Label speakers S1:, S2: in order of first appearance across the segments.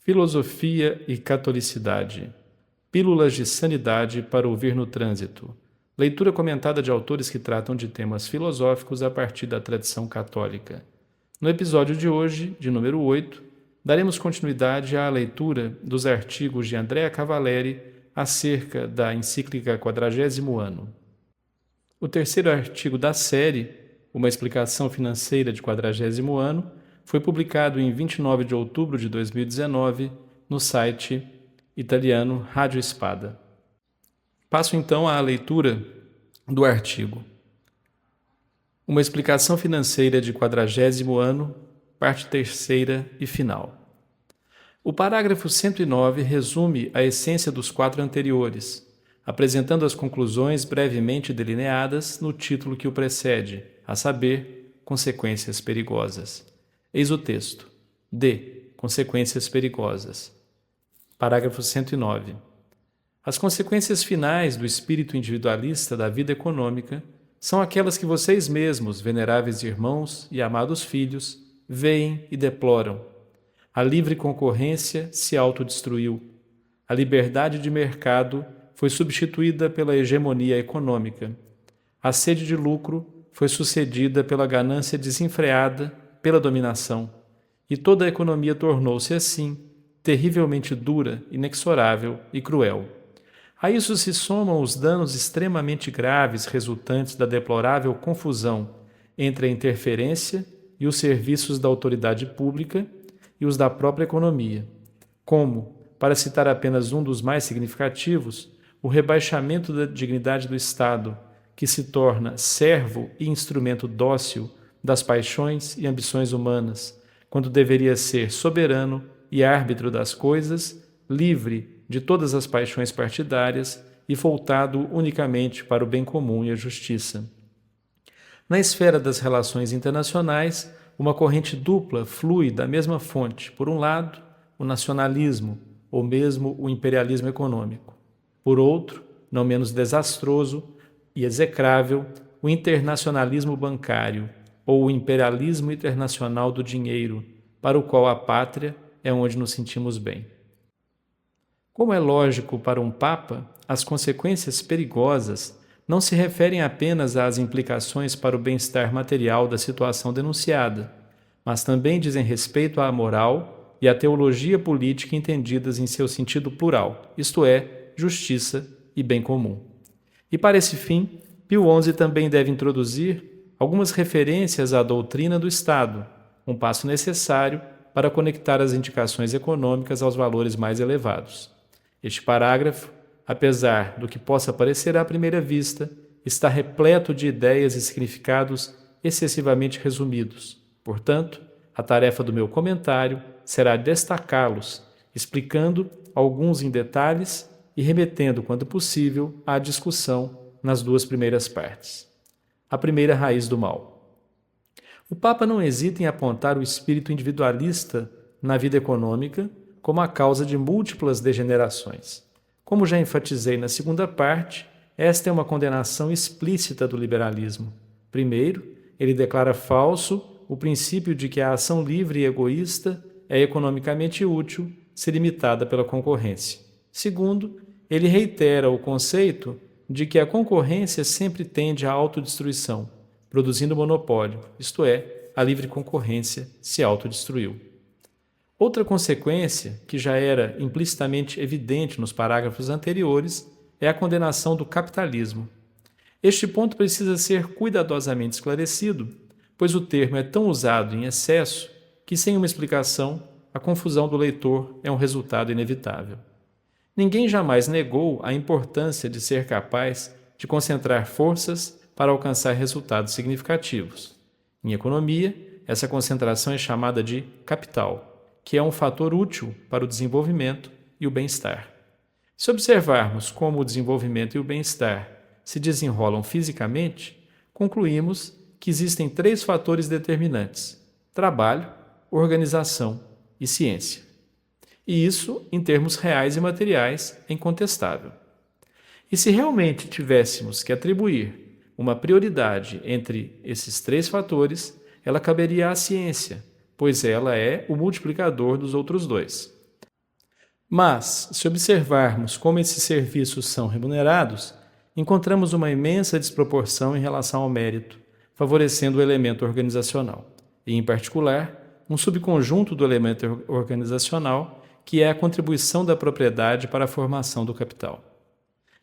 S1: Filosofia e catolicidade. Pílulas de sanidade para ouvir no trânsito. Leitura comentada de autores que tratam de temas filosóficos a partir da tradição católica. No episódio de hoje, de número 8, daremos continuidade à leitura dos artigos de Andrea Cavalieri acerca da encíclica Quadragésimo Anno. O terceiro artigo da série, Uma explicação financeira de Quadragésimo Anno, foi publicado em 29 de outubro de 2019 no site italiano Rádio Espada. Passo então à leitura do artigo. Uma explicação financeira de Quadragésimo Anno, parte terceira e final. O parágrafo 109 resume a essência dos 4 anteriores, apresentando as conclusões brevemente delineadas no título que o precede, a saber, Consequências Perigosas. Eis o texto. D. Consequências perigosas. Parágrafo 109. As consequências finais do espírito individualista da vida econômica são aquelas que vocês mesmos, veneráveis irmãos e amados filhos, veem e deploram. A livre concorrência se autodestruiu. A liberdade de mercado foi substituída pela hegemonia econômica. A sede de lucro foi sucedida pela ganância desenfreada, pela dominação, e toda a economia tornou-se assim, terrivelmente dura, inexorável e cruel. A isso se somam os danos extremamente graves resultantes da deplorável confusão entre a interferência e os serviços da autoridade pública e os da própria economia, como, para citar apenas um dos mais significativos, o rebaixamento da dignidade do Estado, que se torna servo e instrumento dócil das paixões e ambições humanas, quando deveria ser soberano e árbitro das coisas, livre de todas as paixões partidárias e voltado unicamente para o bem comum e a justiça. Na esfera das relações internacionais, uma corrente dupla flui da mesma fonte. Por um lado, o nacionalismo, ou mesmo o imperialismo econômico. Por outro, não menos desastroso e execrável, o internacionalismo bancário, ou o imperialismo internacional do dinheiro, para o qual a pátria é onde nos sentimos bem. Como é lógico para um Papa, as consequências perigosas não se referem apenas às implicações para o bem-estar material da situação denunciada, mas também dizem respeito à moral e à teologia política entendidas em seu sentido plural, isto é, justiça e bem comum. E para esse fim, Pio XI também deve introduzir algumas referências à doutrina do Estado, um passo necessário para conectar as indicações econômicas aos valores mais elevados. Este parágrafo, apesar do que possa parecer à primeira vista, está repleto de ideias e significados excessivamente resumidos. Portanto, a tarefa do meu comentário será destacá-los, explicando alguns em detalhes e remetendo, quando possível, à discussão nas 2 primeiras partes. A primeira raiz do mal. O Papa não hesita em apontar o espírito individualista na vida econômica como a causa de múltiplas degenerações. Como já enfatizei na segunda parte, esta é uma condenação explícita do liberalismo. Primeiro, ele declara falso o princípio de que a ação livre e egoísta é economicamente útil se limitada pela concorrência. Segundo, ele reitera o conceito de que a concorrência sempre tende à autodestruição, produzindo monopólio, isto é, a livre concorrência se autodestruiu. Outra consequência, que já era implicitamente evidente nos parágrafos anteriores, é a condenação do capitalismo. Este ponto precisa ser cuidadosamente esclarecido, pois o termo é tão usado em excesso que, sem uma explicação, a confusão do leitor é um resultado inevitável. Ninguém jamais negou a importância de ser capaz de concentrar forças para alcançar resultados significativos. Em economia, essa concentração é chamada de capital, que é um fator útil para o desenvolvimento e o bem-estar. Se observarmos como o desenvolvimento e o bem-estar se desenrolam fisicamente, concluímos que existem 3 fatores determinantes: trabalho, organização e ciência. E isso, em termos reais e materiais, é incontestável. E se realmente tivéssemos que atribuir uma prioridade entre esses 3 fatores, ela caberia à ciência, pois ela é o multiplicador dos outros 2. Mas, se observarmos como esses serviços são remunerados, encontramos uma imensa desproporção em relação ao mérito, favorecendo o elemento organizacional, e, em particular, um subconjunto do elemento organizacional, que é a contribuição da propriedade para a formação do capital.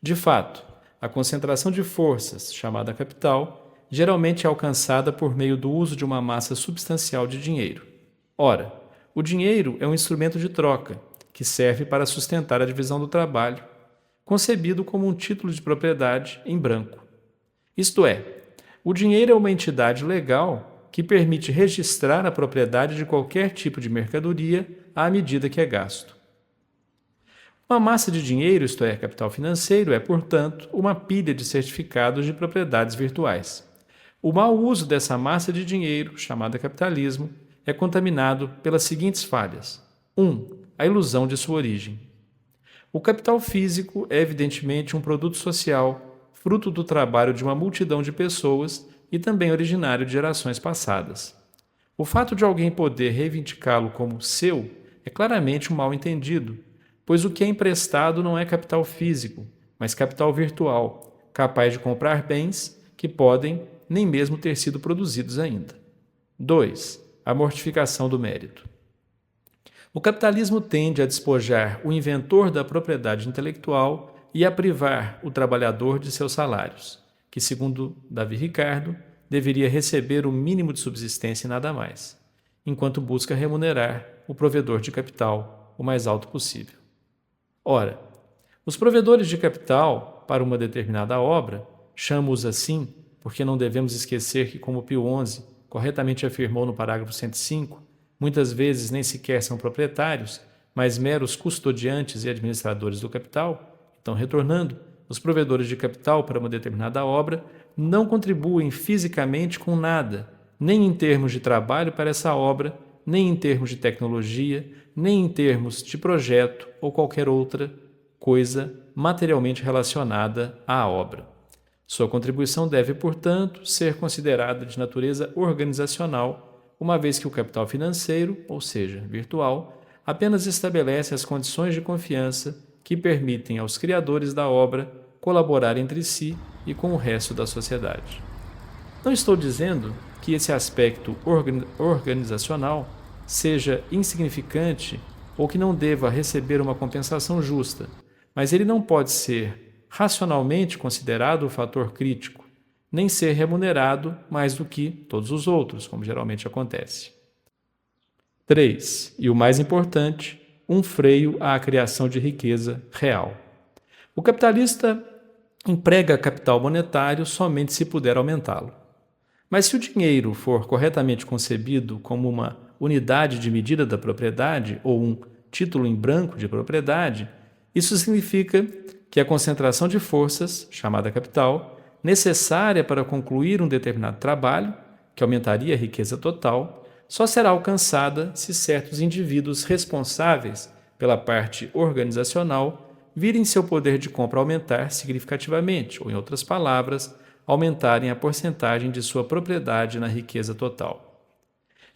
S1: De fato, a concentração de forças, chamada capital, geralmente é alcançada por meio do uso de uma massa substancial de dinheiro. Ora, o dinheiro é um instrumento de troca, que serve para sustentar a divisão do trabalho, concebido como um título de propriedade em branco. Isto é, o dinheiro é uma entidade legal que permite registrar a propriedade de qualquer tipo de mercadoria à medida que é gasto. Uma massa de dinheiro, isto é, capital financeiro, é, portanto, uma pilha de certificados de propriedades virtuais. O mau uso dessa massa de dinheiro, chamada capitalismo, é contaminado pelas seguintes falhas. 1. A ilusão de sua origem. O capital físico é evidentemente um produto social, fruto do trabalho de uma multidão de pessoas e também originário de gerações passadas. O fato de alguém poder reivindicá-lo como seu é claramente um mal-entendido, pois o que é emprestado não é capital físico, mas capital virtual, capaz de comprar bens que podem nem mesmo ter sido produzidos ainda. 2. A mortificação do mérito. O capitalismo tende a despojar o inventor da propriedade intelectual e a privar o trabalhador de seus salários, que, segundo Davi Ricardo, deveria receber o mínimo de subsistência e nada mais, enquanto busca remunerar o provedor de capital o mais alto possível. Ora, os provedores de capital para uma determinada obra, chamo-os assim porque não devemos esquecer que, como Pio XI corretamente afirmou no parágrafo 105, muitas vezes nem sequer são proprietários, mas meros custodiantes e administradores do capital. Então, retornando, os provedores de capital para uma determinada obra não contribuem fisicamente com nada, nem em termos de trabalho para essa obra, nem em termos de tecnologia, nem em termos de projeto ou qualquer outra coisa materialmente relacionada à obra. Sua contribuição deve, portanto, ser considerada de natureza organizacional, uma vez que o capital financeiro, ou seja, virtual, apenas estabelece as condições de confiança que permitem aos criadores da obra colaborar entre si e com o resto da sociedade. Não estou dizendo que esse aspecto organizacional seja insignificante ou que não deva receber uma compensação justa, mas ele não pode ser racionalmente considerado o fator crítico, nem ser remunerado mais do que todos os outros, como geralmente acontece. 3. E o mais importante, um freio à criação de riqueza real. O capitalista emprega capital monetário somente se puder aumentá-lo. Mas se o dinheiro for corretamente concebido como uma unidade de medida da propriedade ou um título em branco de propriedade, isso significa que a concentração de forças, chamada capital, necessária para concluir um determinado trabalho, que aumentaria a riqueza total, só será alcançada se certos indivíduos responsáveis pela parte organizacional virem seu poder de compra aumentar significativamente, ou, em outras palavras, aumentarem a porcentagem de sua propriedade na riqueza total.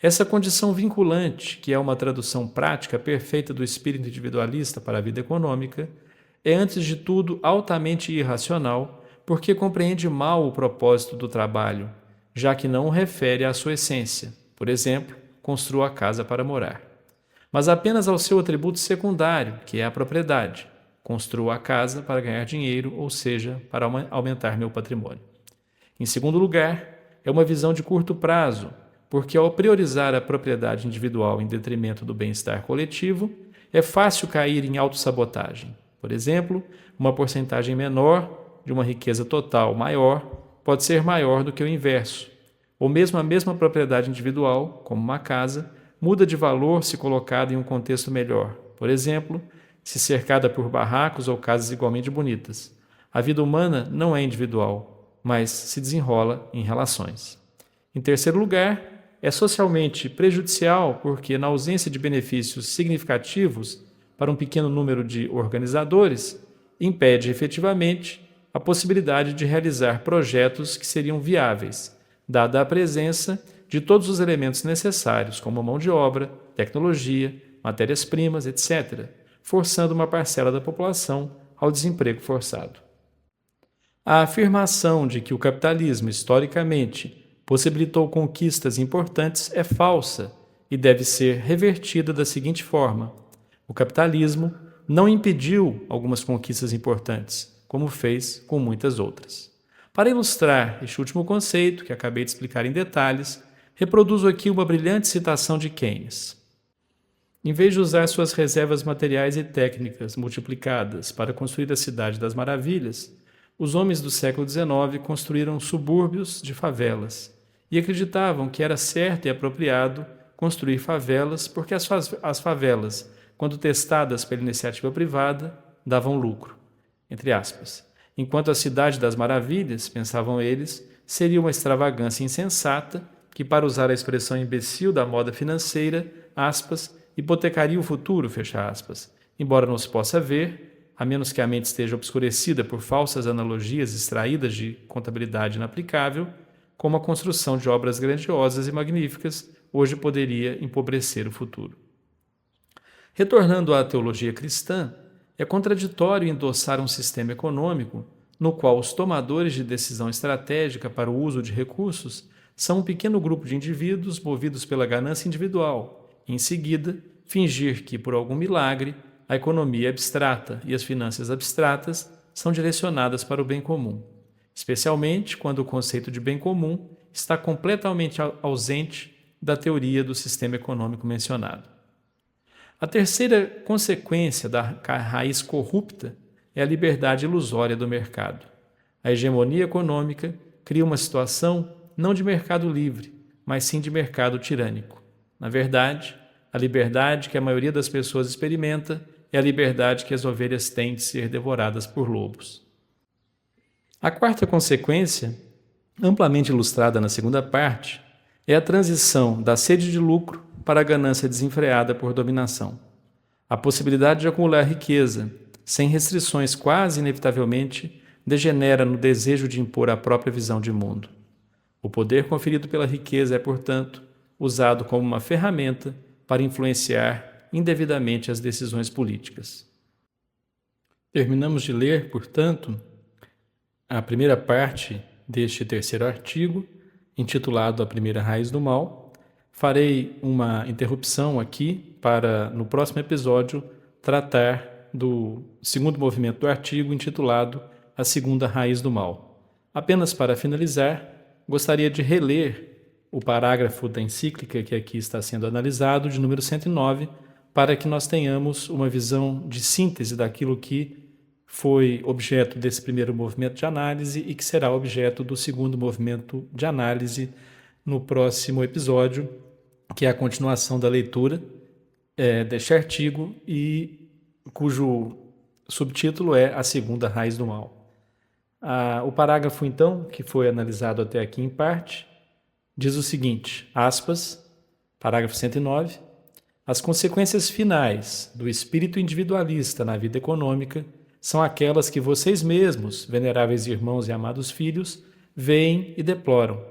S1: Essa condição vinculante, que é uma tradução prática perfeita do espírito individualista para a vida econômica, é, antes de tudo, altamente irracional, porque compreende mal o propósito do trabalho, já que não o refere à sua essência, por exemplo, construa a casa para morar, mas apenas ao seu atributo secundário, que é a propriedade, construa a casa para ganhar dinheiro, ou seja, para aumentar meu patrimônio. Em segundo lugar, é uma visão de curto prazo, porque ao priorizar a propriedade individual em detrimento do bem-estar coletivo, é fácil cair em autossabotagem. Por exemplo, uma porcentagem menor de uma riqueza total maior pode ser maior do que o inverso, ou mesmo a mesma propriedade individual, como uma casa, muda de valor se colocada em um contexto melhor, por exemplo, se cercada por barracos ou casas igualmente bonitas. A vida humana não é individual, mas se desenrola em relações. Em terceiro lugar, é socialmente prejudicial porque, na ausência de benefícios significativos para um pequeno número de organizadores, impede efetivamente a possibilidade de realizar projetos que seriam viáveis, dada a presença de todos os elementos necessários, como mão de obra, tecnologia, matérias-primas, etc., forçando uma parcela da população ao desemprego forçado. A afirmação de que o capitalismo, historicamente, possibilitou conquistas importantes é falsa e deve ser revertida da seguinte forma: o capitalismo não impediu algumas conquistas importantes, como fez com muitas outras. Para ilustrar este último conceito, que acabei de explicar em detalhes, reproduzo aqui uma brilhante citação de Keynes. Em vez de usar suas reservas materiais e técnicas multiplicadas para construir a Cidade das Maravilhas, os homens do século XIX construíram subúrbios de favelas e acreditavam que era certo e apropriado construir favelas porque as favelas, quando testadas pela iniciativa privada, davam lucro, entre aspas. Enquanto a Cidade das Maravilhas, pensavam eles, seria uma extravagância insensata que, para usar a expressão imbecil da moda financeira, aspas, hipotecaria o futuro, fecha aspas, embora não se possa ver, a menos que a mente esteja obscurecida por falsas analogias extraídas de contabilidade inaplicável, como a construção de obras grandiosas e magníficas hoje poderia empobrecer o futuro. Retornando à teologia cristã, é contraditório endossar um sistema econômico no qual os tomadores de decisão estratégica para o uso de recursos são um pequeno grupo de indivíduos movidos pela ganância individual e, em seguida, fingir que, por algum milagre, a economia abstrata e as finanças abstratas são direcionadas para o bem comum, especialmente quando o conceito de bem comum está completamente ausente da teoria do sistema econômico mencionado. A terceira consequência da raiz corrupta é a liberdade ilusória do mercado. A hegemonia econômica cria uma situação não de mercado livre, mas sim de mercado tirânico. Na verdade, a liberdade que a maioria das pessoas experimenta é a liberdade que as ovelhas têm de ser devoradas por lobos. A quarta consequência, amplamente ilustrada na segunda parte, é a transição da sede de lucro para a ganância desenfreada por dominação. A possibilidade de acumular riqueza, sem restrições quase inevitavelmente, degenera no desejo de impor a própria visão de mundo. O poder conferido pela riqueza é, portanto, usado como uma ferramenta para influenciar indevidamente as decisões políticas. Terminamos de ler, portanto, a primeira parte deste terceiro artigo, intitulado A Primeira Raiz do Mal. Farei uma interrupção aqui para, no próximo episódio, tratar do segundo movimento do artigo, intitulado A Segunda Raiz do Mal. Apenas para finalizar, gostaria de reler o parágrafo da encíclica que aqui está sendo analisado, de número 109, para que nós tenhamos uma visão de síntese daquilo que foi objeto desse primeiro movimento de análise e que será objeto do segundo movimento de análise no próximo episódio, que é a continuação da leitura deste artigo e cujo subtítulo é A Segunda Raiz do Mal. O parágrafo, então, que foi analisado até aqui em parte, diz o seguinte, aspas, parágrafo 109, as consequências finais do espírito individualista na vida econômica são aquelas que vocês mesmos, veneráveis irmãos e amados filhos, veem e deploram.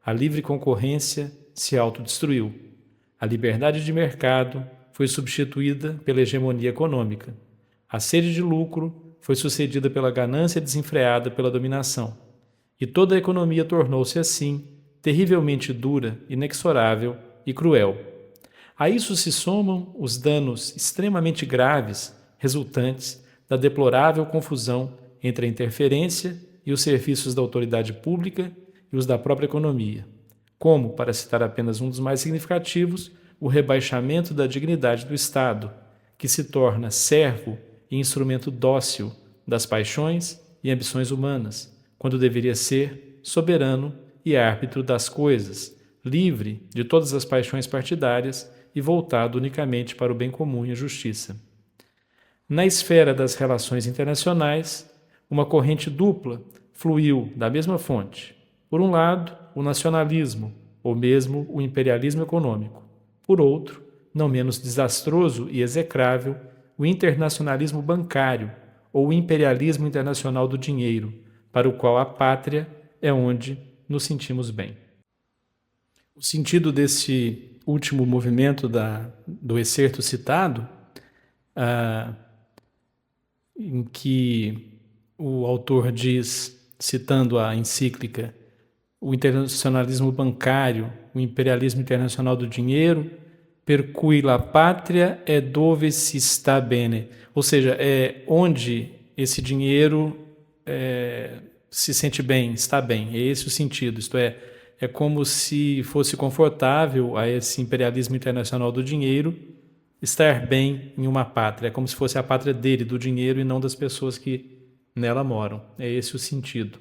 S1: A livre concorrência se autodestruiu. A liberdade de mercado foi substituída pela hegemonia econômica. A sede de lucro foi sucedida pela ganância desenfreada pela dominação. E toda a economia tornou-se assim, terrivelmente dura, inexorável e cruel. A isso se somam os danos extremamente graves resultantes da deplorável confusão entre a interferência e os serviços da autoridade pública e os da própria economia, como, para citar apenas um dos mais significativos, o rebaixamento da dignidade do Estado, que se torna servo e instrumento dócil das paixões e ambições humanas, quando deveria ser soberano e árbitro das coisas, livre de todas as paixões partidárias e voltado unicamente para o bem comum e a justiça. Na esfera das relações internacionais, uma corrente dupla fluiu da mesma fonte. Por um lado, o nacionalismo, ou mesmo o imperialismo econômico. Por outro, não menos desastroso e execrável, o internacionalismo bancário, ou o imperialismo internacional do dinheiro, para o qual a pátria é onde nos sentimos bem. O sentido desse último movimento do excerto citado em que o autor diz, citando a encíclica, o internacionalismo bancário, o imperialismo internacional do dinheiro, per cui la patria è dove si sta bene, ou seja, é onde esse dinheiro se sente bem, está bem, é esse o sentido, isto é como se fosse confortável a esse imperialismo internacional do dinheiro estar bem em uma pátria, é como se fosse a pátria dele, do dinheiro, e não das pessoas que nela moram. É esse o sentido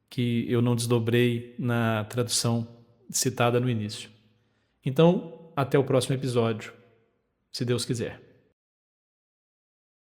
S1: que eu não desdobrei na tradução citada no início. Então, até o próximo episódio, se Deus quiser.